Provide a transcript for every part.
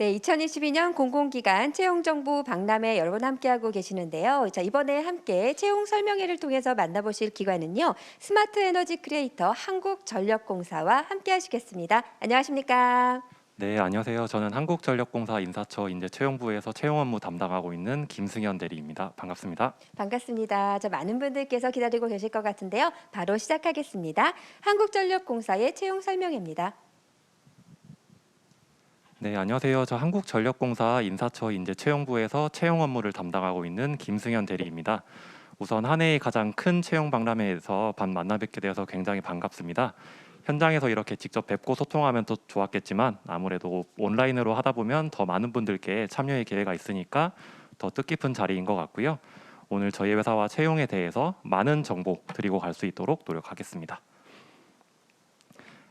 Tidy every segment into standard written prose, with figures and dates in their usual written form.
네, 2022년 공공기관 채용정보 박람회 여러분 함께하고 계시는데요. 자, 이번에 함께 채용 설명회를 통해서 만나보실 기관은요. 스마트 에너지 크리에이터 한국전력공사와 함께 하시겠습니다. 안녕하십니까? 네, 안녕하세요. 저는 한국전력공사 인사처 인재채용부에서 채용 업무 담당하고 있는 김승현 대리입니다. 반갑습니다. 반갑습니다. 자, 많은 분들께서 기다리고 계실 것 같은데요. 바로 시작하겠습니다. 한국전력공사의 채용 설명회입니다. 네, 안녕하세요. 저 한국전력공사 인사처 인재채용부에서 채용 업무를 담당하고 있는 김승현 대리입니다. 우선 한 해의 가장 큰 채용 박람회에서 만나 뵙게 되어서 굉장히 반갑습니다. 현장에서 이렇게 직접 뵙고 소통하면 더 좋았겠지만 아무래도 온라인으로 하다 보면 더 많은 분들께 참여의 기회가 있으니까 더 뜻깊은 자리인 것 같고요. 오늘 저희 회사와 채용에 대해서 많은 정보 드리고 갈 수 있도록 노력하겠습니다.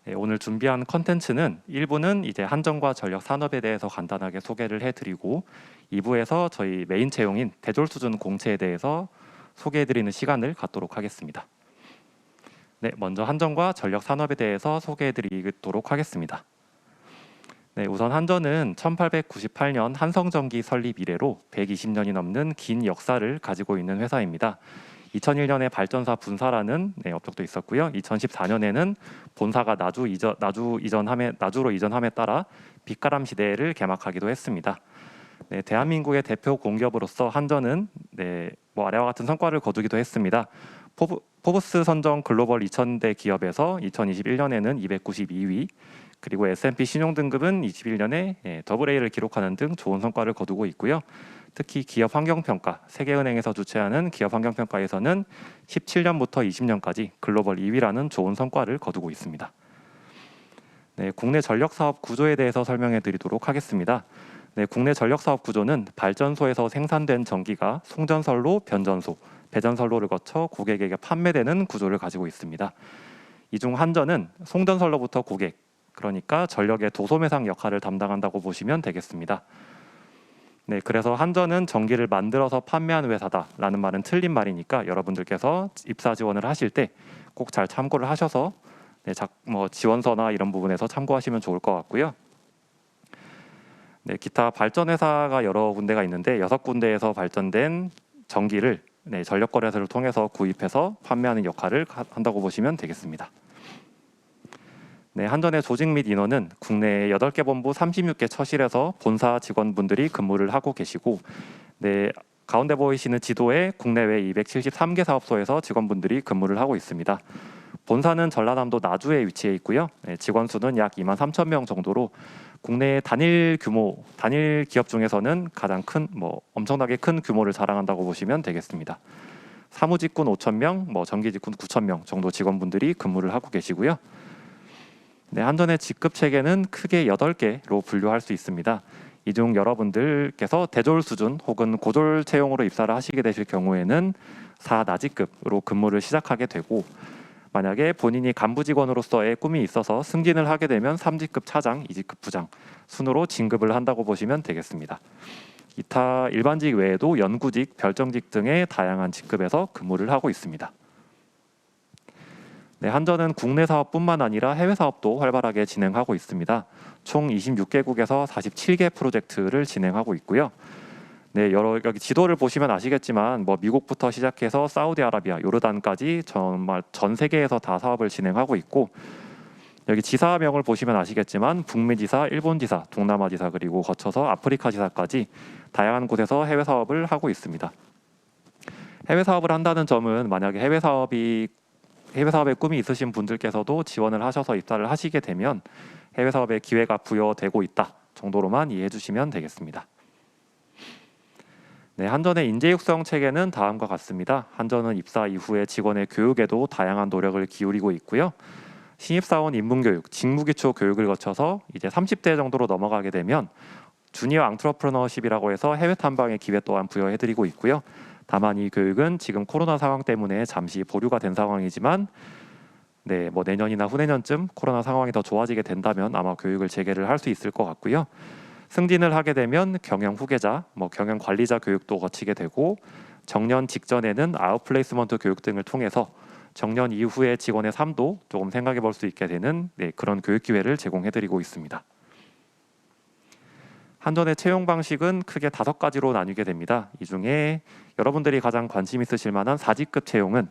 네, 오늘 준비한 컨텐츠는 1부는 이제 한전과 전력 산업에 대해서 간단하게 소개를 해드리고 2부에서 저희 메인 채용인 대졸 수준 공채에 대해서 소개해드리는 시간을 갖도록 하겠습니다. 네, 먼저 한전과 전력 산업에 대해서 소개해드리도록 하겠습니다. 네, 우선 한전은 1898년 한성전기 설립 이래로 120년이 넘는 긴 역사를 가지고 있는 회사입니다. 2001년에 발전사 분사라는 업적도 있었고요. 2014년에는 본사가 나주로 이전함에 따라 빛가람 시대를 개막하기도 했습니다. 네, 대한민국의 대표 공기업으로서 한전은 아래와 같은 성과를 거두기도 했습니다. 포브스 선정 글로벌 2000대 기업에서 2021년에는 292위, 그리고 S&P 신용등급은 21년에 AA를 기록하는 등 좋은 성과를 거두고 있고요. 특히 기업 환경평가, 세계은행에서 주최하는 기업 환경평가에서는 17년부터 20년까지 글로벌 2위라는 좋은 성과를 거두고 있습니다. 네, 국내 전력사업 구조에 대해서 설명해 드리도록 하겠습니다. 네, 국내 전력사업 구조는 발전소에서 생산된 전기가 송전선로, 변전소, 배전선로를 거쳐 고객에게 판매되는 구조를 가지고 있습니다. 이 중 한전은 송전선로부터 고객, 그러니까 전력의 도소매상 역할을 담당한다고 보시면 되겠습니다. 네, 그래서 한전은 전기를 만들어서 판매하는 회사다라는 말은 틀린 말이니까 여러분들께서 입사 지원을 하실 때 꼭 잘 참고를 하셔서 지원서나 이런 부분에서 참고하시면 좋을 것 같고요. 네, 기타 발전 회사가 여러 군데가 있는데 6군데에서 발전된 전기를 전력거래소를 통해서 구입해서 판매하는 역할을 한다고 보시면 되겠습니다. 네, 한전의 조직 및 인원은 국내 8개 본부 36개 처실에서 본사 직원분들이 근무를 하고 계시고, 가운데 보이시는 지도에 국내외 273개 사업소에서 직원분들이 근무를 하고 있습니다. 본사는 전라남도 나주에 위치해 있고요. 직원 수는 약 2만 3천 명 정도로 국내 단일 기업 중에서는 가장 엄청나게 큰 규모를 자랑한다고 보시면 되겠습니다. 사무직군 5천 명, 전기직군 9천 명 정도 직원분들이 근무를 하고 계시고요. 네, 한전의 직급 체계는 크게 8개로 분류할 수 있습니다. 이 중 여러분들께서 대졸 수준 혹은 고졸 채용으로 입사를 하시게 되실 경우에는 4나직급으로 근무를 시작하게 되고, 만약에 본인이 간부 직원으로서의 꿈이 있어서 승진을 하게 되면 3직급 차장, 2직급 부장 순으로 진급을 한다고 보시면 되겠습니다. 기타 일반직 외에도 연구직, 별정직 등의 다양한 직급에서 근무를 하고 있습니다. 네, 한전은 국내 사업뿐만 아니라 해외 사업도 활발하게 진행하고 있습니다. 총 26개국에서 47개 프로젝트를 진행하고 있고요. 네, 여기 지도를 보시면 아시겠지만 미국부터 시작해서 사우디아라비아, 요르단까지 정말 전 세계에서 다 사업을 진행하고 있고, 여기 지사명을 보시면 아시겠지만 북미 지사, 일본 지사, 동남아 지사, 그리고 거쳐서 아프리카 지사까지 다양한 곳에서 해외 사업을 하고 있습니다. 해외 사업을 한다는 점은 만약에 해외 사업의 꿈이 있으신 분들께서도 지원을 하셔서 입사를 하시게 되면 해외 사업의 기회가 부여되고 있다 정도로만 이해해 주시면 되겠습니다. 네, 한전의 인재 육성 체계는 다음과 같습니다. 한전은 입사 이후에 직원의 교육에도 다양한 노력을 기울이고 있고요. 신입사원 인문교육, 직무기초 교육을 거쳐서 이제 30대 정도로 넘어가게 되면 주니어 앙트러프너십이라고 해서 해외 탐방의 기회 또한 부여해드리고 있고요. 다만 이 교육은 지금 코로나 상황 때문에 잠시 보류가 된 상황이지만 내년이나 후내년쯤 코로나 상황이 더 좋아지게 된다면 아마 교육을 재개를 할 수 있을 것 같고요. 승진을 하게 되면 경영 후계자, 경영 관리자 교육도 거치게 되고, 정년 직전에는 아웃플레이스먼트 교육 등을 통해서 정년 이후의 직원의 삶도 조금 생각해 볼 수 있게 되는 그런 교육 기회를 제공해드리고 있습니다. 한전의 채용 방식은 크게 5가지로 나뉘게 됩니다. 이 중에 여러분들이 가장 관심 있으실 만한 4직급 채용은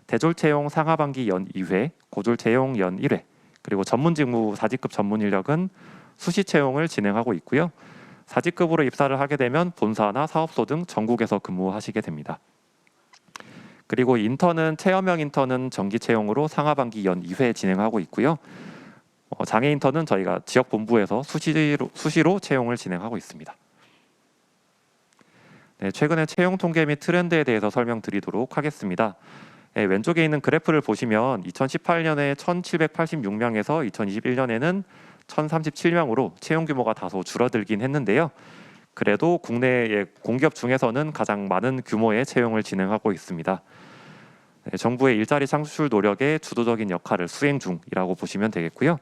대졸 채용 상하반기 연 2회, 고졸 채용 연 1회, 그리고 전문 직무 4직급 전문 인력은 수시 채용을 진행하고 있고요. 4직급으로 입사를 하게 되면 본사나 사업소 등 전국에서 근무하시게 됩니다. 그리고 인턴은 체험형 인턴은 정기 채용으로 상하반기 연 2회 진행하고 있고요. 장애 인턴은 저희가 지역 본부에서 수시로 채용을 진행하고 있습니다. 네, 최근의 채용 통계 및 트렌드에 대해서 설명드리도록 하겠습니다. 네, 왼쪽에 있는 그래프를 보시면 2018년에 1,786명에서 2021년에는 1,037명으로 채용 규모가 다소 줄어들긴 했는데요. 그래도 국내의 공기업 중에서는 가장 많은 규모의 채용을 진행하고 있습니다. 네, 정부의 일자리 창출 노력에 주도적인 역할을 수행 중이라고 보시면 되겠고요.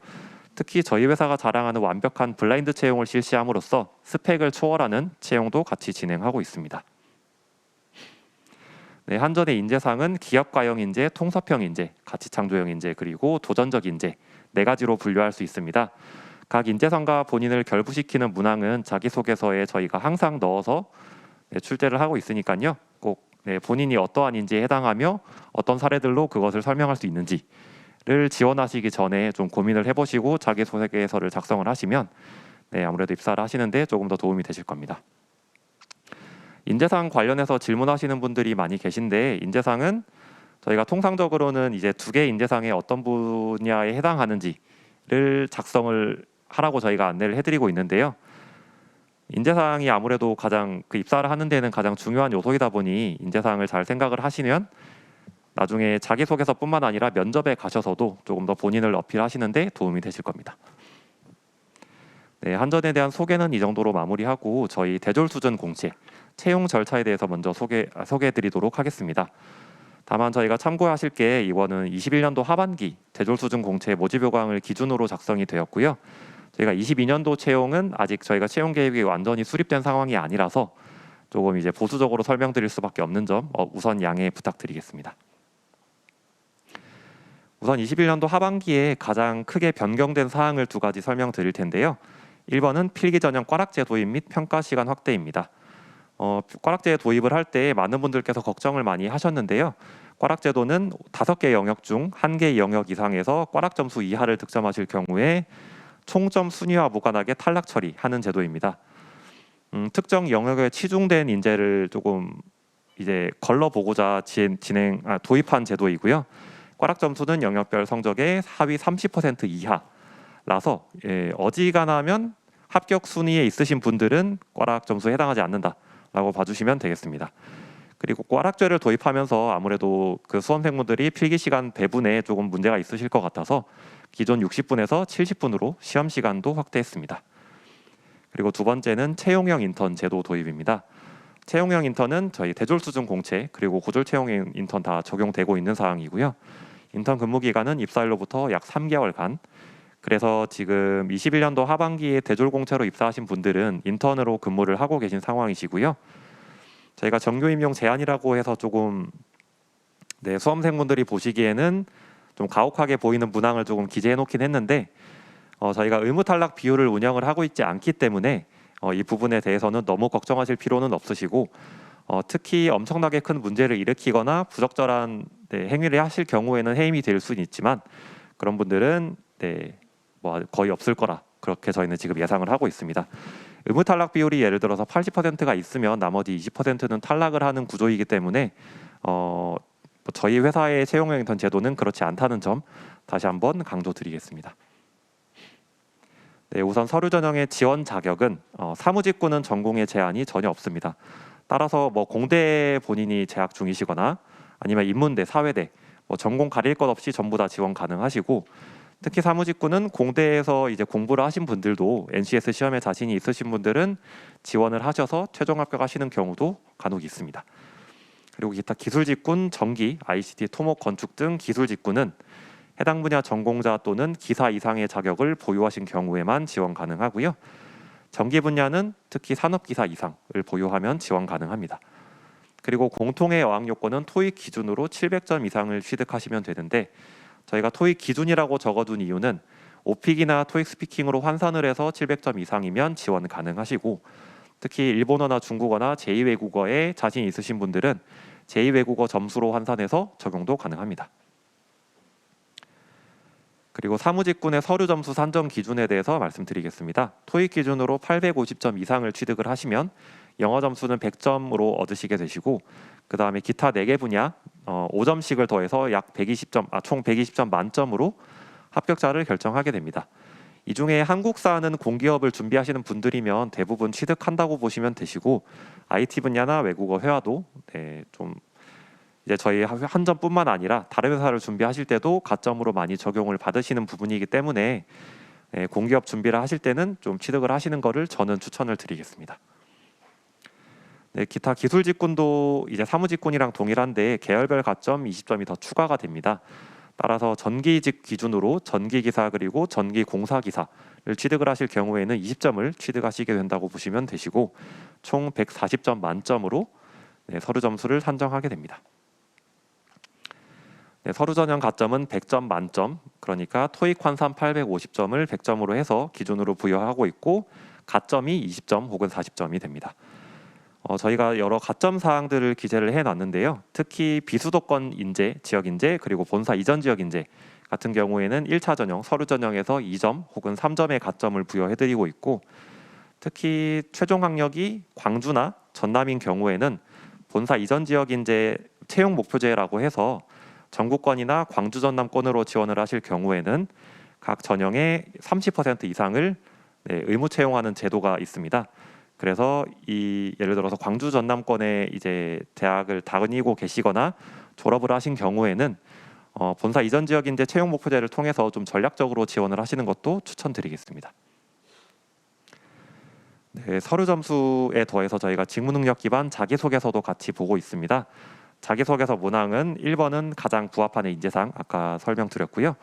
특히 저희 회사가 자랑하는 완벽한 블라인드 채용을 실시함으로써 스펙을 초월하는 채용도 같이 진행하고 있습니다. 네, 한전의 인재상은 기업가형 인재, 통섭형 인재, 가치창조형 인재, 그리고 도전적 인재 4가지로 분류할 수 있습니다. 각 인재상과 본인을 결부시키는 문항은 자기소개서에 저희가 항상 넣어서 출제를 하고 있으니까요. 꼭 본인이 어떠한 인재에 해당하며 어떤 사례들로 그것을 설명할 수 있는지를 지원하시기 전에 좀 고민을 해보시고 자기소개서를 작성을 하시면 아무래도 입사를 하시는데 조금 더 도움이 되실 겁니다. 인재상 관련해서 질문하시는 분들이 많이 계신데, 인재상은 저희가 통상적으로는 이제 2개 인재상에 어떤 분야에 해당하는지를 작성을 하라고 저희가 안내를 해드리고 있는데요. 인재상이 아무래도 가장 입사를 하는 데는 가장 중요한 요소이다 보니 인재상을 잘 생각을 하시면 나중에 자기소개서뿐만 아니라 면접에 가셔서도 조금 더 본인을 어필하시는데 도움이 되실 겁니다. 네, 한전에 대한 소개는 이 정도로 마무리하고 저희 대졸수준 공채 채용 절차에 대해서 먼저 소개해드리도록 하겠습니다. 다만 저희가 참고하실 게 이거는 21년도 하반기 대졸수준 공채 모집 요강을 기준으로 작성이 되었고요. 저희가 22년도 채용은 아직 저희가 채용 계획이 완전히 수립된 상황이 아니라서 조금 이제 보수적으로 설명드릴 수밖에 없는 점 우선 양해 부탁드리겠습니다. 우선 21년도 하반기에 가장 크게 변경된 사항을 2가지 설명드릴 텐데요. 1번은 필기 전형 꽈락제 도입 및 평가 시간 확대입니다. 꽈락제 도입을 할 때 많은 분들께서 걱정을 많이 하셨는데요. 꽈락제도는 5개 영역 중 1개 영역 이상에서 꽈락 점수 이하를 득점하실 경우에 총점 순위와 무관하게 탈락 처리하는 제도입니다. 특정 영역에 치중된 인재를 조금 이제 걸러보고자 도입한 제도이고요. 꽈락 점수는 영역별 성적의 하위 30% 이하라서 어지간하면 합격 순위에 있으신 분들은 꽈락 점수에 해당하지 않는다라고 봐주시면 되겠습니다. 그리고 꽈락제를 도입하면서 아무래도 그 수험생분들이 필기 시간 배분에 조금 문제가 있으실 것 같아서 기존 60분에서 70분으로 시험 시간도 확대했습니다. 그리고 2번째는 채용형 인턴 제도 도입입니다. 채용형 인턴은 저희 대졸수준 공채 그리고 고졸 채용형 인턴 다 적용되고 있는 사항이고요. 인턴 근무 기간은 입사일로부터 약 3개월간. 그래서 지금 21년도 하반기에 대졸 공채로 입사하신 분들은 인턴으로 근무를 하고 계신 상황이시고요. 저희가 정규 임용 제한이라고 해서 조금 수험생분들이 보시기에는 좀 가혹하게 보이는 문항을 조금 기재해 놓긴 했는데 저희가 의무 탈락 비율을 운영을 하고 있지 않기 때문에 이 부분에 대해서는 너무 걱정하실 필요는 없으시고 특히 엄청나게 큰 문제를 일으키거나 부적절한 행위를 하실 경우에는 해임이 될 수는 있지만 그런 분들은 거의 없을 거라 그렇게 저희는 지금 예상을 하고 있습니다. 의무 탈락 비율이 예를 들어서 80%가 있으면 나머지 20%는 탈락을 하는 구조이기 때문에 저희 회사의 채용형 인턴 제도는 그렇지 않다는 점 다시 한번 강조드리겠습니다. 네, 우선 서류 전형의 지원 자격은 사무직군은 전공에 제한이 전혀 없습니다. 따라서 공대 본인이 재학 중이시거나 아니면 인문대, 사회대 전공 가릴 것 없이 전부 다 지원 가능하시고 특히 사무직군은 공대에서 이제 공부를 하신 분들도 NCS 시험에 자신이 있으신 분들은 지원을 하셔서 최종 합격하시는 경우도 간혹 있습니다. 그리고 기타 기술직군, 전기, ICT, 토목, 건축 등 기술직군은 해당 분야 전공자 또는 기사 이상의 자격을 보유하신 경우에만 지원 가능하고요. 전기 분야는 특히 산업기사 이상을 보유하면 지원 가능합니다. 그리고 공통의 어학 요건은 토익 기준으로 700점 이상을 취득하시면 되는데 저희가 토익 기준이라고 적어둔 이유는 오픽이나 토익 스피킹으로 환산을 해서 700점 이상이면 지원 가능하시고, 특히 일본어나 중국어나 제2외국어에 자신 있으신 분들은 제2외국어 점수로 환산해서 적용도 가능합니다. 그리고 사무직군의 서류 점수 산정 기준에 대해서 말씀드리겠습니다. 토익 기준으로 850점 이상을 취득을 하시면 영어 점수는 100점으로 얻으시게 되시고, 그 다음에 기타 4개 분야 5점씩을 더해서 총 120점 만점으로 합격자를 결정하게 됩니다. 이 중에 한국 사는 공기업을 준비하시는 분들이면 대부분 취득한다고 보시면 되시고, IT 분야나 외국어 회화도 좀 이제 저희 한점뿐만 아니라 다른 회사를 준비하실 때도 가점으로 많이 적용을 받으시는 부분이기 때문에 공기업 준비를 하실 때는 좀 취득을 하시는 것을 저는 추천을 드리겠습니다. 기타 기술 직군도 이제 사무 직군이랑 동일한데 계열별 가점 20점이 더 추가가 됩니다. 따라서 전기직 기준으로 전기기사 그리고 전기공사기사를 취득을 하실 경우에는 20점을 취득하시게 된다고 보시면 되시고, 총 140점 만점으로 서류 점수를 산정하게 됩니다. 서류 전형 가점은 100점 만점, 그러니까 토익 환산 850점을 100점으로 해서 기준으로 부여하고 있고, 가점이 20점 혹은 40점이 됩니다. 저희가 여러 가점 사항들을 기재를 해놨는데요. 특히 비수도권 인재, 지역 인재, 그리고 본사 이전 지역 인재 같은 경우에는 1차 전형, 서류 전형에서 2점 혹은 3점의 가점을 부여해드리고 있고, 특히 최종 학력이 광주나 전남인 경우에는 본사 이전 지역 인재 채용 목표제라고 해서 전국권이나 광주 전남권으로 지원을 하실 경우에는 각 전형의 30% 이상을 의무 채용하는 제도가 있습니다. 그래서 예를 들어서 광주 전남권에 이제 대학을 다니고 계시거나 졸업을 하신 경우에는 본사 이전 지역 인재 채용 목표제를 통해서 좀 전략적으로 지원을 하시는 것도 추천드리겠습니다. 서류 점수에 더해서 저희가 직무 능력 기반 자기소개서도 같이 보고 있습니다. 자기소개서 문항은 1번은 가장 부합하는 인재상 아까 설명드렸고요.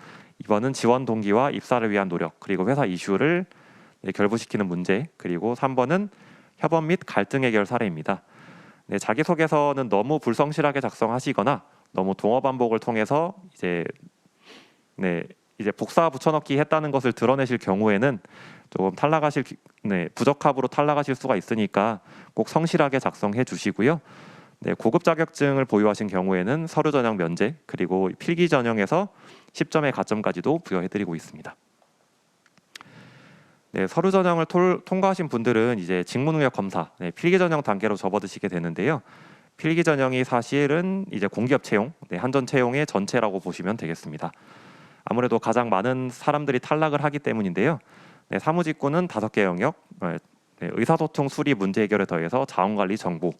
2번은 지원 동기와 입사를 위한 노력, 그리고 회사 이슈를 결부시키는 문제, 그리고 3번은 협업 및 갈등 해결 사례입니다. 자기소개서는 너무 불성실하게 작성하시거나 너무 동어 반복을 통해서 이제 복사 붙여넣기 했다는 것을 드러내실 경우에는 조금 부적합으로 탈락하실 수가 있으니까 꼭 성실하게 작성해 주시고요. 고급 자격증을 보유하신 경우에는 서류 전형 면제, 그리고 필기 전형에서 10점의 가점까지도 부여해드리고 있습니다. 서류 전형을 통과하신 분들은 이제 직무 능력 검사, 필기 전형 단계로 접어드시게 되는데요. 필기 전형이 사실은 이제 공기업 채용, 한전 채용의 전체라고 보시면 되겠습니다. 아무래도 가장 많은 사람들이 탈락을 하기 때문인데요. 사무직군은 5개 영역, 의사소통 수리 문제 해결에 더해서 자원관리 정보,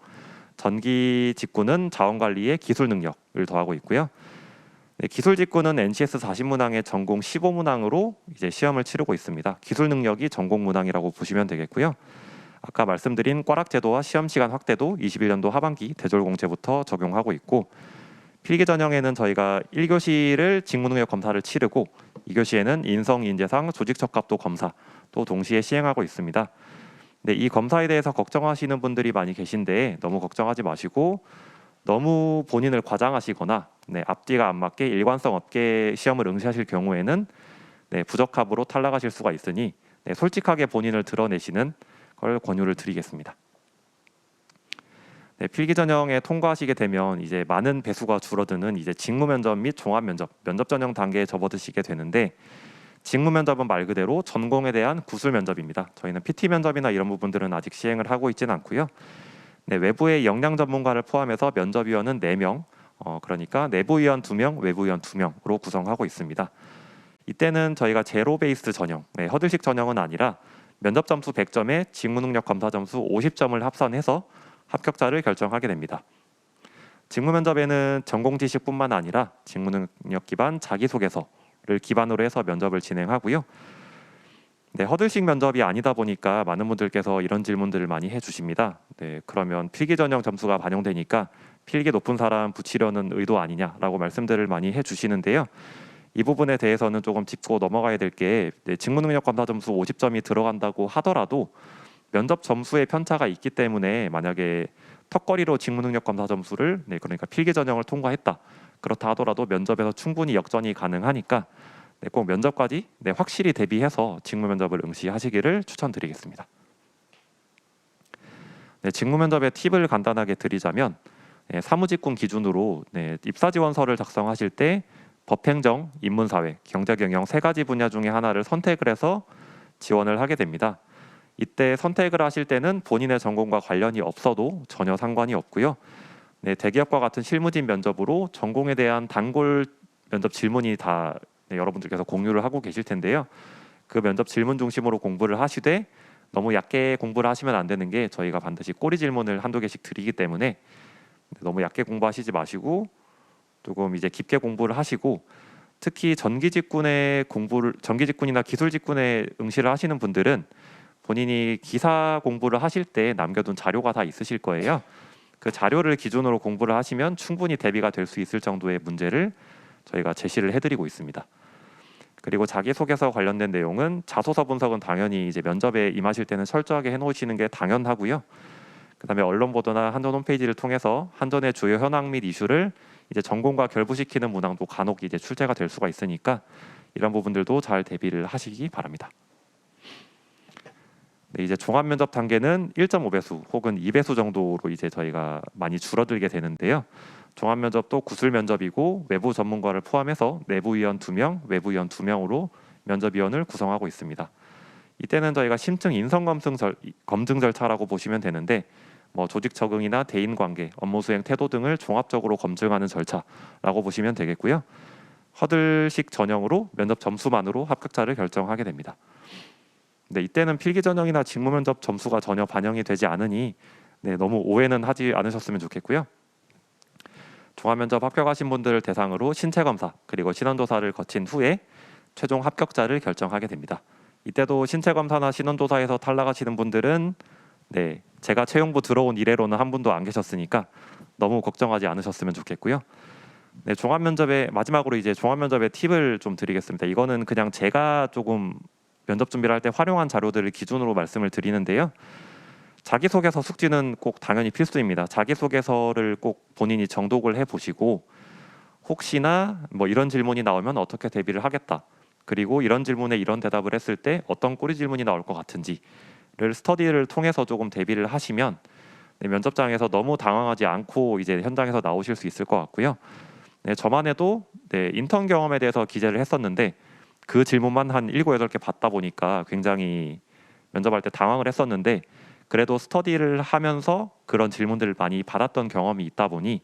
전기 직군은 자원관리의 기술 능력을 더하고 있고요. 기술 직군은 NCS 40문항의 전공 15문항으로 이제 시험을 치르고 있습니다. 기술 능력이 전공 문항이라고 보시면 되겠고요. 아까 말씀드린 꽈락 제도와 시험 시간 확대도 21년도 하반기 대졸공제부터 적용하고 있고, 필기 전형에는 저희가 1교시를 직무 능력 검사를 치르고 2교시에는 인성 인재상 조직 적합도 검사 또 동시에 시행하고 있습니다. 이 검사에 대해서 걱정하시는 분들이 많이 계신데 너무 걱정하지 마시고, 너무 본인을 과장하시거나 앞뒤가 안 맞게 일관성 없게 시험을 응시하실 경우에는 부적합으로 탈락하실 수가 있으니 솔직하게 본인을 드러내시는 걸 권유를 드리겠습니다. 필기 전형에 통과하시게 되면 이제 많은 배수가 줄어드는 이제 직무 면접 및 종합 면접 전형 단계에 접어드시게 되는데, 직무 면접은 말 그대로 전공에 대한 구술 면접입니다. 저희는 PT 면접이나 이런 부분들은 아직 시행을 하고 있지는 않고요. 외부의 역량 전문가를 포함해서 면접위원은 4명, 그러니까 내부위원 2명, 외부위원 2명으로 구성하고 있습니다. 이때는 저희가 제로 베이스 전형, 허들식 전형은 아니라 면접 점수 100점에 직무 능력 검사 점수 50점을 합산해서 합격자를 결정하게 됩니다. 직무 면접에는 전공 지식뿐만 아니라 직무 능력 기반 자기소개서를 기반으로 해서 면접을 진행하고요. 허들식 면접이 아니다 보니까 많은 분들께서 이런 질문들을 많이 해주십니다. 그러면 필기 전형 점수가 반영되니까 필기 높은 사람 붙이려는 의도 아니냐라고 말씀들을 많이 해주시는데요. 이 부분에 대해서는 조금 짚고 넘어가야 될 게, 직무 능력 검사 점수 50점이 들어간다고 하더라도 면접 점수의 편차가 있기 때문에 만약에 턱걸이로 직무 능력 검사 점수를 그러니까 필기 전형을 통과했다, 그렇다 하더라도 면접에서 충분히 역전이 가능하니까 꼭 면접까지 확실히 대비해서 직무 면접을 응시하시기를 추천드리겠습니다. 직무 면접의 팁을 간단하게 드리자면 사무직군 기준으로 입사 지원서를 작성하실 때 법행정, 인문사회, 경제경영 세 가지 분야 중에 하나를 선택을 해서 지원을 하게 됩니다. 이때 선택을 하실 때는 본인의 전공과 관련이 없어도 전혀 상관이 없고요. 대기업과 같은 실무진 면접으로 전공에 대한 단골 면접 질문이 다 여러분들께서 공유를 하고 계실 텐데요. 그 면접 질문 중심으로 공부를 하시되 너무 얕게 공부를 하시면 안 되는 게 저희가 반드시 꼬리 질문을 한두 개씩 드리기 때문에 너무 얕게 공부하시지 마시고 조금 이제 깊게 공부를 하시고 특히 전기직군이나 기술직군에 응시를 하시는 분들은 본인이 기사 공부를 하실 때 남겨둔 자료가 다 있으실 거예요. 그 자료를 기준으로 공부를 하시면 충분히 대비가 될 수 있을 정도의 문제를 저희가 제시를 해드리고 있습니다. 그리고 자기소개서 관련된 내용은 자소서 분석은 당연히 이제 면접에 임하실 때는 철저하게 해놓으시는 게 당연하고요. 그다음에 언론 보도나 한전 홈페이지를 통해서 한전의 주요 현황 및 이슈를 이제 전공과 결부시키는 문항도 간혹 이제 출제가 될 수가 있으니까 이런 부분들도 잘 대비를 하시기 바랍니다. 이제 종합 면접 단계는 1.5배수 혹은 2배수 정도로 이제 저희가 많이 줄어들게 되는데요. 종합 면접도 구술 면접이고 외부 전문가를 포함해서 내부위원 2명, 외부위원 2명으로 면접위원을 구성하고 있습니다. 이때는 저희가 심층 인성 검증 절차라고 보시면 되는데 조직 적응이나 대인 관계, 업무 수행 태도 등을 종합적으로 검증하는 절차라고 보시면 되겠고요. 허들식 전형으로 면접 점수만으로 합격자를 결정하게 됩니다. 이때는 필기 전형이나 직무 면접 점수가 전혀 반영이 되지 않으니 너무 오해는 하지 않으셨으면 좋겠고요. 종합 면접 합격하신 분들을 대상으로 신체 검사 그리고 신원조사를 거친 후에 최종 합격자를 결정하게 됩니다. 이때도 신체 검사나 신원조사에서 탈락하시는 분들은 제가 채용부 들어온 이래로는 한 분도 안 계셨으니까 너무 걱정하지 않으셨으면 좋겠고요. 종합 면접의 마지막으로 이제 종합 면접의 팁을 좀 드리겠습니다. 이거는 그냥 제가 조금 면접 준비를 할 때 활용한 자료들을 기준으로 말씀을 드리는데요. 자기소개서 숙지는 꼭 당연히 필수입니다. 자기소개서를 꼭 본인이 정독을 해보시고 혹시나 이런 질문이 나오면 어떻게 대비를 하겠다. 그리고 이런 질문에 이런 대답을 했을 때 어떤 꼬리 질문이 나올 것 같은지를 스터디를 통해서 조금 대비를 하시면 면접장에서 너무 당황하지 않고 이제 현장에서 나오실 수 있을 것 같고요. 저만 해도 인턴 경험에 대해서 기재를 했었는데 그 질문만 한 7, 8개 받다 보니까 굉장히 면접할 때 당황을 했었는데 그래도 스터디를 하면서 그런 질문들을 많이 받았던 경험이 있다 보니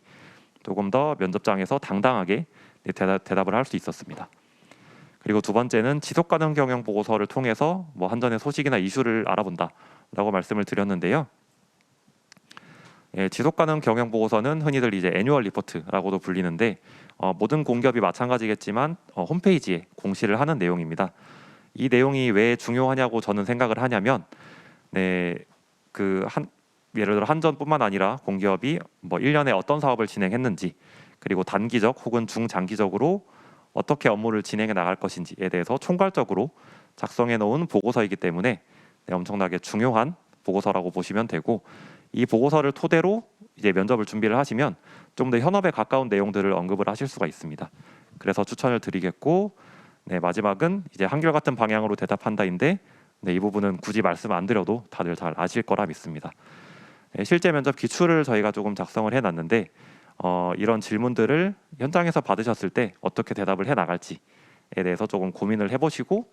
조금 더 면접장에서 당당하게 대답을 할 수 있었습니다. 그리고 두 번째는 지속가능 경영 보고서를 통해서 한전의 소식이나 이슈를 알아본다라고 말씀을 드렸는데요. 지속가능 경영 보고서는 흔히들 이제 애뉴얼 리포트라고도 불리는데 모든 공기업이 마찬가지겠지만 홈페이지에 공시를 하는 내용입니다. 이 내용이 왜 중요하냐고 저는 생각을 하냐면 예를 들어 한전뿐만 아니라 공기업이 1년에 어떤 사업을 진행했는지 그리고 단기적 혹은 중장기적으로 어떻게 업무를 진행해 나갈 것인지에 대해서 총괄적으로 작성해 놓은 보고서이기 때문에 엄청나게 중요한 보고서라고 보시면 되고 이 보고서를 토대로 이제 면접을 준비를 하시면 좀 더 현업에 가까운 내용들을 언급을 하실 수가 있습니다. 그래서 추천을 드리겠고 마지막은 이제 한결같은 방향으로 대답한다인데 이 부분은 굳이 말씀 안 드려도 다들 잘 아실 거라 믿습니다. 실제 면접 기출을 저희가 조금 작성을 해놨는데 이런 질문들을 현장에서 받으셨을 때 어떻게 대답을 해 나갈지에 대해서 조금 고민을 해보시고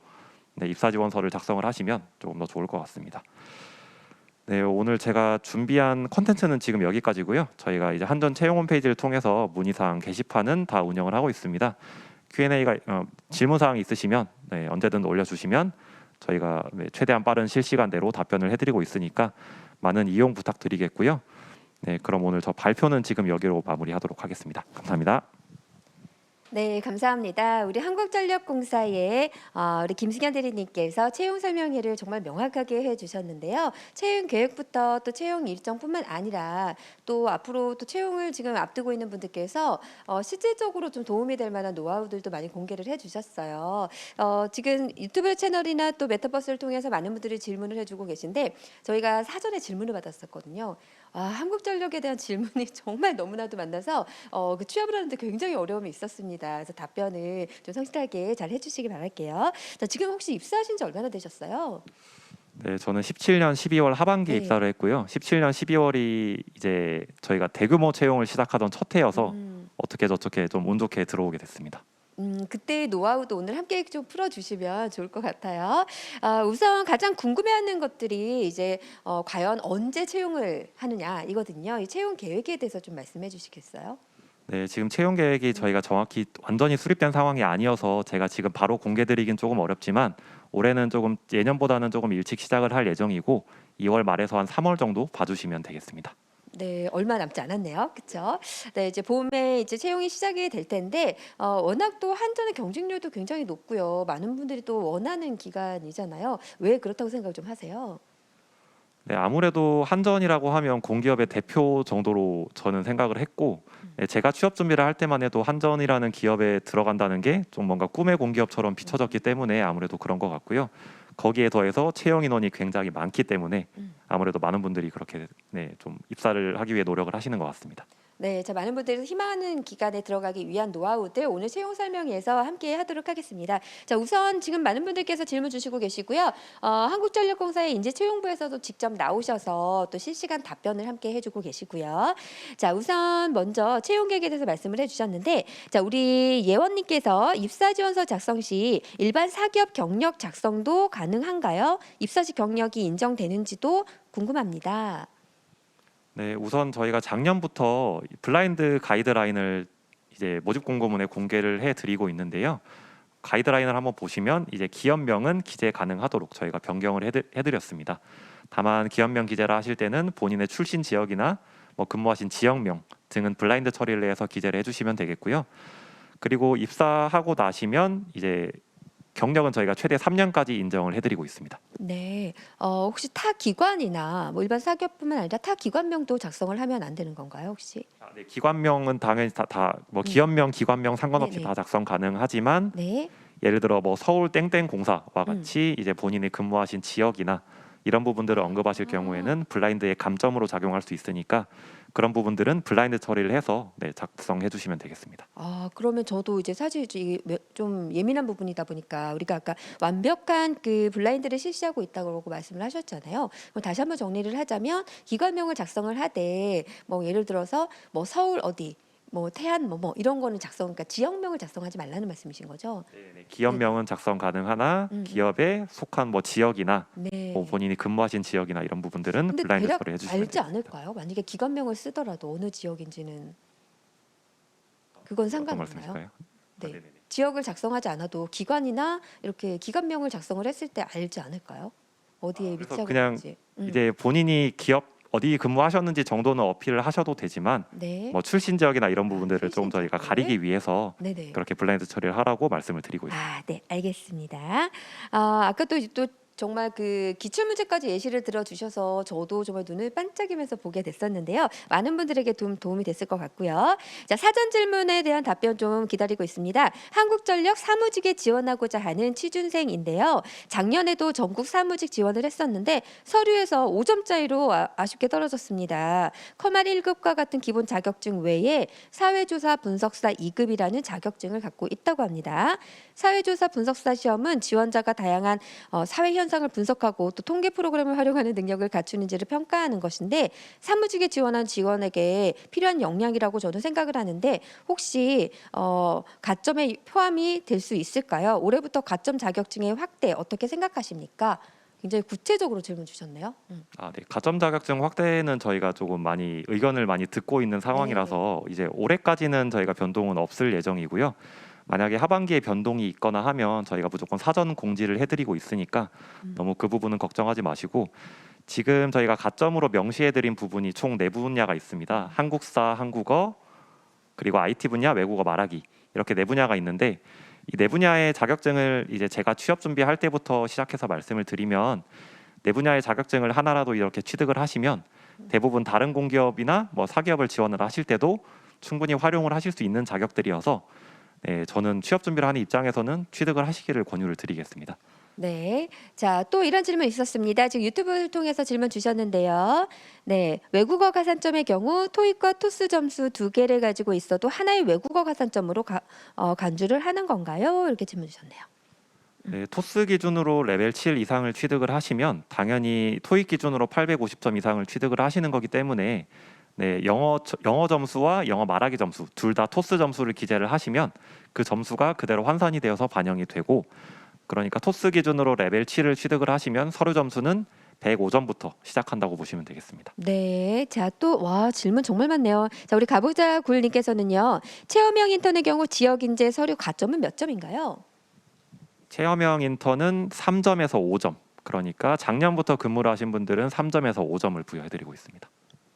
입사 지원서를 작성을 하시면 조금 더 좋을 것 같습니다. 오늘 제가 준비한 컨텐츠는 지금 여기까지고요. 저희가 이제 한전 채용 홈페이지를 통해서 문의사항 게시판은 다 운영을 하고 있습니다. Q&A가 질문사항이 있으시면 언제든 올려주시면 저희가 최대한 빠른 실시간 내로 답변을 해드리고 있으니까 많은 이용 부탁드리겠고요. 그럼 오늘 저 발표는 지금 여기로 마무리하도록 하겠습니다. 감사합니다. 네, 감사합니다. 우리 한국전력공사의 우리 김승현 대리님께서 채용 설명회를 정말 명확하게 해주셨는데요. 채용 계획부터 또 채용 일정뿐만 아니라 또 앞으로 또 채용을 지금 앞두고 있는 분들께서 실질적으로 좀 도움이 될 만한 노하우들도 많이 공개를 해주셨어요. 지금 유튜브 채널이나 또 메타버스를 통해서 많은 분들이 질문을 해주고 계신데 저희가 사전에 질문을 받았었거든요. 한국전력에 대한 질문이 정말 너무나도 많아서 그 취업을 하는데 굉장히 어려움이 있었습니다. 알겠습니다. 그래서 답변을 좀 성실하게 잘 해주시기 바랄게요. 자, 지금 혹시 입사하신 지 얼마나 되셨어요? 네, 저는 17년 12월 하반기에 네. 입사를 했고요. 17년 12월이 이제 저희가 대규모 채용을 시작하던 첫 해여서 음, 어떻게 저렇게 좀 운 좋게 들어오게 됐습니다. 그때 노하우도 오늘 함께 좀 풀어주시면 좋을 것 같아요. 우선 가장 궁금해하는 것들이 이제 과연 언제 채용을 하느냐 이거든요. 이 채용 계획에 대해서 좀 말씀해 주시겠어요? 네, 지금 채용 계획이 음. 저희가 정확히 완전히 수립된 상황이 아니어서 제가 지금 바로 공개드리긴 조금 어렵지만 올해는 조금 예년보다는 조금 일찍 시작을 할 예정이고 2월 말에서 한 3월 정도 봐주시면 되겠습니다. 네, 얼마 남지 않았네요. 그렇죠? 네, 이제 봄에 이제 채용이 시작이 될 텐데 워낙 또 한전의 경쟁률도 굉장히 높고요. 많은 분들이 또 원하는 기간이잖아요. 왜 그렇다고 생각을 좀 하세요? 네, 아무래도 한전이라고 하면 공기업의 대표 정도로 저는 생각을 했고 네, 제가 취업 준비를 할 때만 해도 한전이라는 기업에 들어간다는 게 좀 뭔가 꿈의 공기업처럼 비춰졌기 때문에 아무래도 그런 것 같고요. 거기에 더해서 채용 인원이 굉장히 많기 때문에 음. 아무래도 많은 분들이 그렇게 네, 좀 입사를 하기 위해 노력을 하시는 것 같습니다. 네, 자 많은 분들이 희망하는 기간에 들어가기 위한 노하우들 오늘 채용 설명회에서 함께 하도록 하겠습니다. 자, 우선 지금 많은 분들께서 질문 주시고 계시고요. 한국전력공사의 인재채용부에서도 직접 나오셔서 또 실시간 답변을 함께 해주고 계시고요. 자, 우선 먼저 채용 계획에 대해서 말씀을 해주셨는데, 자 우리 예원님께서 입사 지원서 작성 시 일반 사기업 경력 작성도 가능한가요? 입사 시 경력이 인정되는지도 궁금합니다. 네, 우선 저희가 작년부터 블라인드 가이드라인을 이제 모집 공고문에 공개를 해드리고 있는데요. 가이드라인을 한번 보시면 이제 기업명은 기재 가능하도록 저희가 변경을 해드렸습니다. 다만 기업명 기재를 하실 때는 본인의 출신 지역이나 뭐 근무하신 지역명 등은 블라인드 처리를 해서 기재를 해주시면 되겠고요. 그리고 입사하고 나시면 이제 경력은 저희가 최대 3년까지 인정을 해드리고 있습니다. 네. 혹시 타 기관이나 뭐 일반 사기업뿐만 아니라 타 기관명도 작성을 하면 안 되는 건가요, 혹시? 네, 기관명은 당연히 뭐 음. 기업명, 기관명 상관없이 네네. 다 작성 가능하지만 네. 예를 들어 뭐 서울 땡땡 공사와 음. 같이 이제 본인이 근무하신 지역이나 이런 부분들을 언급하실 아. 경우에는 블라인드의 감점으로 작용할 수 있으니까 그런 부분들은 블라인드 처리를 해서 네, 작성해 주시면 되겠습니다. 그러면 저도 이제 사실 좀 예민한 부분이다 보니까 우리가 아까 완벽한 그 블라인드를 실시하고 있다고 말씀을 하셨잖아요. 그럼 다시 한번 정리를 하자면 기관명을 작성을 하되 뭐 예를 들어서 뭐 서울 어디 뭐 태안 뭐 이런 거는 그러니까 지역명을 작성하지 말라는 말씀이신 거죠? 네, 기업명은 작성 가능하나 음, 음. 기업에 속한 뭐 지역이나 뭐 네. 본인이 근무하신 지역이나 이런 부분들은 근데 블라인드 대략 처리해 주시면 알지 되겠습니다. 않을까요? 만약에 기관명을 쓰더라도 어느 지역인지는 그건 어떤 상관없나요? 말씀이실까요? 네. 네네네. 지역을 작성하지 않아도 기관이나 이렇게 기관명을 작성을 했을 때 알지 않을까요? 어디에 그래서 위치하고 그냥 있는지. 이제 본인이 기업 어디 근무하셨는지 정도는 어필을 하셔도 되지만 네. 뭐 출신 지역이나 이런 부분들을 좀 출신 저희가 지역을? 가리기 위해서 네네. 그렇게 블라인드 처리를 하라고 말씀을 드리고 있습니다. 네, 알겠습니다. 아까 또 정말 그 기출 문제까지 예시를 들어주셔서 저도 정말 눈을 반짝이면서 보게 됐었는데요. 많은 분들에게 도움이 됐을 것 같고요. 자, 사전 질문에 대한 답변 좀 기다리고 있습니다. 한국전력 사무직에 지원하고자 하는 취준생인데요. 작년에도 전국 사무직 지원을 했었는데 서류에서 5점 차이로 아쉽게 떨어졌습니다. 커말 1급과 같은 기본 자격증 외에 사회조사 분석사 2급이라는 자격증을 갖고 있다고 합니다. 사회조사 분석사 시험은 지원자가 다양한 사회 현상을 분석하고 또 통계 프로그램을 활용하는 능력을 갖추는지를 평가하는 것인데 사무직에 지원한 지원에게 필요한 역량이라고 저는 생각을 하는데 혹시 가점에 포함이 될 수 있을까요? 올해부터 가점 자격증의 확대 어떻게 생각하십니까? 굉장히 구체적으로 질문 주셨네요. 네. 가점 자격증 확대는 저희가 조금 많이 의견을 많이 듣고 있는 상황이라서 이제 올해까지는 저희가 변동은 없을 예정이고요. 만약에 하반기에 변동이 있거나 하면 저희가 무조건 사전 공지를 해드리고 있으니까 너무 그 부분은 걱정하지 마시고 지금 저희가 가점으로 명시해드린 부분이 총 4분야가 있습니다. 한국사, 한국어, 그리고 IT 분야, 외국어 말하기 이렇게 4분야가 있는데 이 4분야의 자격증을 이제 제가 취업 준비할 때부터 시작해서 말씀을 드리면 4분야의 자격증을 하나라도 이렇게 취득을 하시면 대부분 다른 공기업이나 뭐 사기업을 지원을 하실 때도 충분히 활용을 하실 수 있는 자격들이어서 네, 저는 취업 준비를 하는 입장에서는 취득을 하시기를 권유를 드리겠습니다. 네. 자, 또 이런 질문 있었습니다. 지금 유튜브를 통해서 질문 주셨는데요. 네. 외국어 가산점의 경우 토익과 토스 점수 두 개를 가지고 있어도 하나의 외국어 가산점으로 간주를 하는 건가요? 이렇게 질문 주셨네요. 네, 토스 기준으로 레벨 7 이상을 취득을 하시면 당연히 토익 기준으로 850점 이상을 취득을 하시는 거기 때문에 네, 영어 점수와 영어 말하기 점수 둘 다 토스 점수를 기재를 하시면 그 점수가 그대로 환산이 되어서 반영이 되고, 그러니까 토스 기준으로 레벨 7을 취득을 하시면 서류 점수는 105점부터 시작한다고 보시면 되겠습니다. 네. 자, 또 와, 질문 정말 많네요. 자, 우리 가보자 굴님께서는요. 체험형 인턴의 경우 지역 인재 서류 가점은 몇 점인가요? 체험형 인턴은 3점에서 5점. 그러니까 작년부터 근무를 하신 분들은 3점에서 5점을 부여해드리고 있습니다.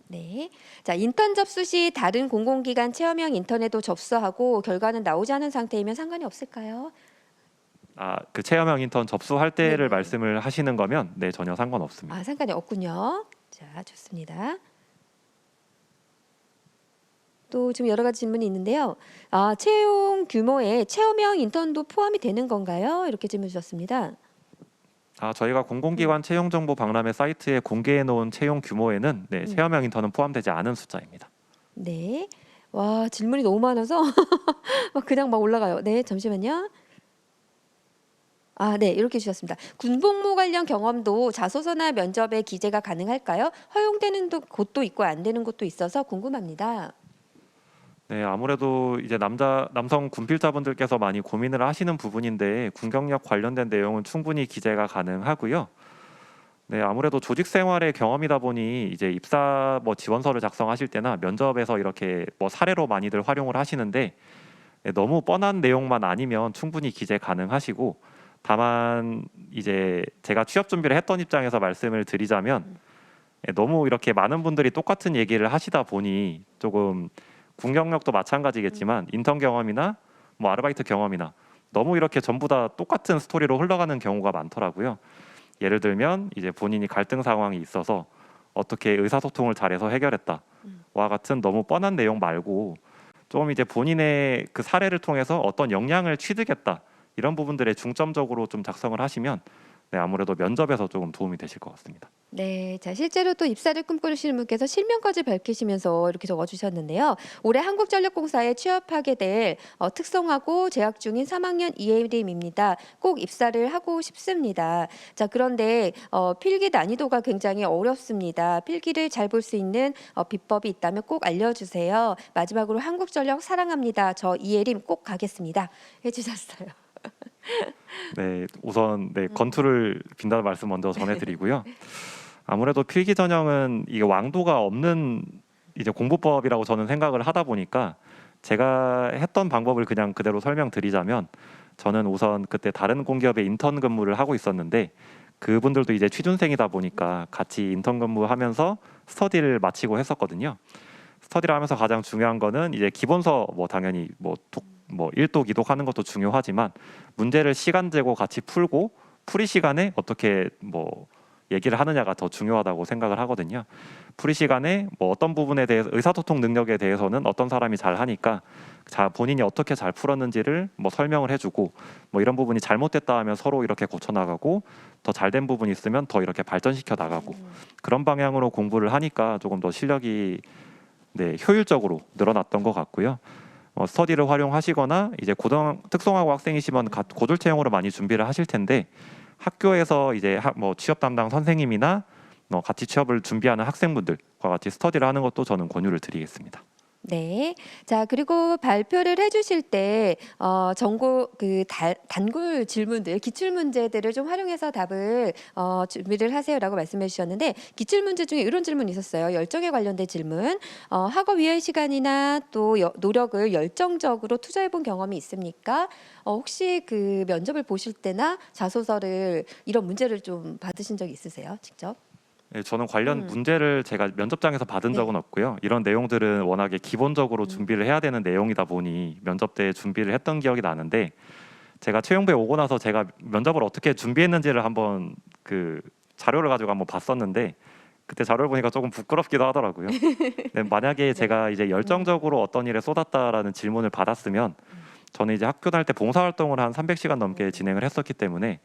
네. 자, 인턴 접수 시 다른 공공기관 체험형 인턴에도 접수하고 결과는 나오지 않은 상태이면 상관이 없을까요? 그 체험형 인턴 접수할 때를 네네. 말씀을 하시는 거면 네, 전혀 상관없습니다. 아, 상관이 없군요. 자, 좋습니다. 또 지금 여러 가지 질문이 있는데요. 아, 채용 규모에 체험형 인턴도 포함이 되는 건가요? 이렇게 질문 주셨습니다. 저희가 공공기관 채용 정보 박람회 사이트에 공개해 놓은 채용 규모에는 네, 음. 체험형 인턴은 포함되지 않은 숫자입니다. 네. 와, 질문이 너무 많아서 그냥 막 올라가요. 네, 잠시만요. 아, 네, 이렇게 주셨습니다. 군복무 관련 경험도 자소서나 면접에 기재가 가능할까요? 허용되는 곳도 있고 안 되는 곳도 있어서 궁금합니다. 네, 아무래도 이제 남성 군필자분들께서 많이 고민을 하시는 부분인데 군 경력 관련된 내용은 충분히 기재가 가능하고요. 네, 아무래도 조직 생활의 경험이다 보니 이제 입사 지원서를 작성하실 때나 면접에서 이렇게 사례로 많이들 활용을 하시는데, 네, 너무 뻔한 내용만 아니면 충분히 기재 가능하시고, 다만 이제 제가 취업 준비를 했던 입장에서 말씀을 드리자면 너무 이렇게 많은 분들이 똑같은 얘기를 하시다 보니 조금 군 경력도 마찬가지겠지만 인턴 경험이나 아르바이트 경험이나 너무 이렇게 전부 다 똑같은 스토리로 흘러가는 경우가 많더라고요. 예를 들면 이제 본인이 갈등 상황이 있어서 어떻게 의사소통을 잘해서 해결했다와 같은 너무 뻔한 내용 말고 좀 이제 본인의 그 사례를 통해서 어떤 역량을 취득했다, 이런 부분들에 중점적으로 좀 작성을 하시면 네, 아무래도 면접에서 조금 도움이 되실 것 같습니다. 네, 자, 실제로 또 입사를 꿈꾸시는 분께서 실명까지 밝히시면서 이렇게 적어주셨는데요. 올해 한국전력공사에 취업하게 될 특성화고 재학 중인 3학년 이예림입니다. 꼭 입사를 하고 싶습니다. 자, 그런데 필기 난이도가 굉장히 어렵습니다. 필기를 잘 볼 수 있는 비법이 있다면 꼭 알려주세요. 마지막으로 한국전력 사랑합니다. 저 이예림 꼭 가겠습니다. 해주셨어요. 네, 우선 네, 건투를 빈다는 말씀 먼저 전해드리고요. 아무래도 필기 전형은 이게 왕도가 없는 이제 공부법이라고 저는 생각을 하다 보니까 제가 했던 방법을 그냥 그대로 설명드리자면, 저는 우선 그때 다른 공기업에 인턴 근무를 하고 있었는데 그분들도 이제 취준생이다 보니까 같이 인턴 근무하면서 스터디를 마치고 했었거든요. 스터디를 하면서 가장 중요한 거는 이제 기본서 당연히 일독, 이독 하는 것도 중요하지만 문제를 시간 재고 같이 풀고 풀이 시간에 어떻게 얘기를 하느냐가 더 중요하다고 생각을 하거든요. 풀이 시간에 어떤 부분에 대해서 의사소통 능력에 대해서는 어떤 사람이 잘 하니까 본인이 어떻게 잘 풀었는지를 설명을 해주고, 이런 부분이 잘못됐다 하면 서로 이렇게 고쳐 나가고, 더 잘된 부분이 있으면 더 이렇게 발전시켜 나가고, 그런 방향으로 공부를 하니까 조금 더 실력이 네, 효율적으로 늘어났던 것 같고요. 스터디를 활용하시거나 이제 특성화고 학생이시면 고졸 채용으로 많이 준비를 하실 텐데, 학교에서 이제 취업 담당 선생님이나 같이 취업을 준비하는 학생분들과 같이 스터디를 하는 것도 저는 권유를 드리겠습니다. 네. 자, 그리고 발표를 해주실 때 전고 단골 질문들, 기출 문제들을 좀 활용해서 답을 준비를 하세요라고 말씀해 주셨는데, 기출 문제 중에 이런 질문이 있었어요. 열정에 관련된 질문. 학업 위해 시간이나 또 노력을 열정적으로 투자해 본 경험이 있습니까? 혹시 그 면접을 보실 때나 자소서를 이런 문제를 좀 받으신 적이 있으세요? 직접? 네, 저는 관련 문제를 제가 면접장에서 받은 네. 적은 없고요. 이런 내용들은 워낙에 기본적으로 준비를 해야 되는 내용이다 보니 면접 때 준비를 했던 기억이 나는데, 제가 채용부에 오고 나서 제가 면접을 어떻게 준비했는지를 한번 그 자료를 가지고 한번 봤었는데, 그때 자료를 보니까 조금 부끄럽기도 하더라고요. 네, 만약에 제가 이제 열정적으로 어떤 일에 쏟았다라는 질문을 받았으면 저는 이제 학교 다닐 때 봉사활동을 한 300시간 넘게 진행을 했었기 때문에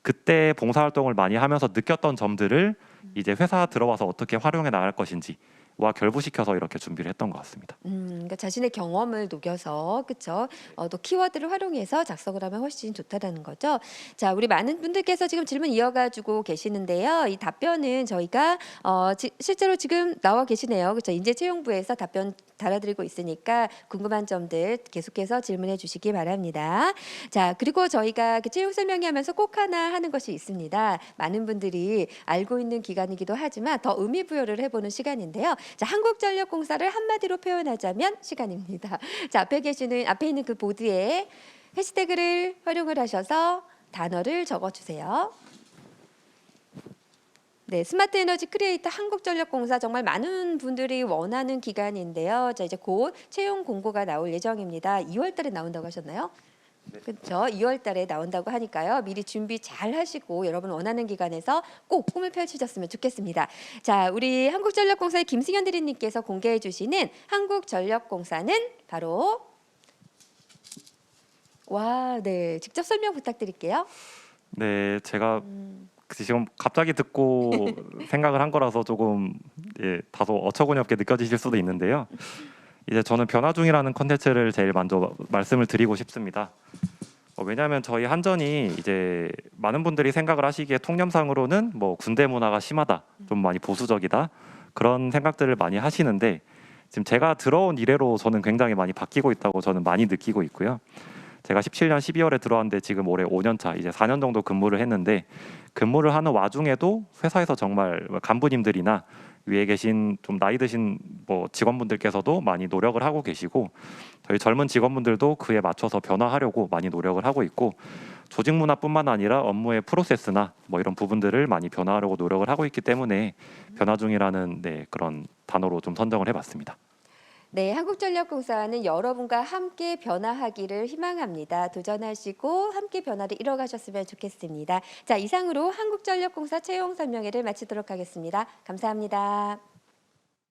그때 봉사활동을 많이 하면서 느꼈던 점들을 이제 회사 들어와서 어떻게 활용해 나갈 것인지와 결부시켜서 이렇게 준비를 했던 것 같습니다. 그러니까 자신의 경험을 녹여서 그쵸? 또 키워드를 활용해서 작성을 하면 훨씬 좋다라는 거죠. 자, 우리 많은 분들께서 지금 질문 이어가지고 계시는데요. 이 답변은 저희가 실제로 지금 나와 계시네요. 그렇죠? 인재채용부에서 답변 달아드리고 있으니까 궁금한 점들 계속해서 질문해 주시기 바랍니다. 자, 그리고 저희가 채용 설명회하면서 꼭 하나 하는 것이 있습니다. 많은 분들이 알고 있는 기간이기도 하지만 더 의미 부여를 해보는 시간인데요. 자, 한국전력공사를 한마디로 표현하자면 시간입니다. 자, 앞에 있는 그 보드에 해시태그를 활용을 하셔서 단어를 적어주세요. 네, 스마트 에너지 크리에이터 한국전력공사 정말 많은 분들이 원하는 기간인데요. 자, 이제 곧 채용 공고가 나올 예정입니다. 2월 달에 나온다고 하셨나요? 그렇죠. 2월 달에 나온다고 하니까요. 미리 준비 잘 하시고 여러분 원하는 기간에서 꼭 꿈을 펼치셨으면 좋겠습니다. 자, 우리 한국전력공사의 김승현 대리님께서 공개해 주시는 한국전력공사는 바로 네. 직접 설명 부탁드릴게요. 네, 제가 지금 갑자기 듣고 생각을 한 거라서 조금 다소 어처구니없게 느껴지실 수도 있는데요. 이제 저는 변화 중이라는 컨텐츠를 제일 먼저 말씀을 드리고 싶습니다. 왜냐하면 저희 한전이 이제 많은 분들이 생각을 하시기에 통념상으로는 뭐 군대 문화가 심하다, 좀 많이 보수적이다 그런 생각들을 많이 하시는데 지금 제가 들어온 이래로 저는 굉장히 많이 바뀌고 있다고 저는 많이 느끼고 있고요. 제가 17년 12월에 들어왔는데 지금 올해 5년 차, 이제 4년 정도 근무를 했는데 근무를 하는 와중에도 회사에서 정말 간부님들이나 위에 계신 좀 나이 드신 뭐 직원분들께서도 많이 노력을 하고 계시고 저희 젊은 직원분들도 그에 맞춰서 변화하려고 많이 노력을 하고 있고 조직 문화뿐만 아니라 업무의 프로세스나 뭐 이런 부분들을 많이 변화하려고 노력을 하고 있기 때문에 변화 중이라는 그런 단어로 좀 선정을 해봤습니다. 네, 한국전력공사는 여러분과 함께 변화하기를 희망합니다. 도전하시고 함께 변화를 이뤄가셨으면 좋겠습니다. 자, 이상으로 한국전력공사 채용 설명회를 마치도록 하겠습니다. 감사합니다.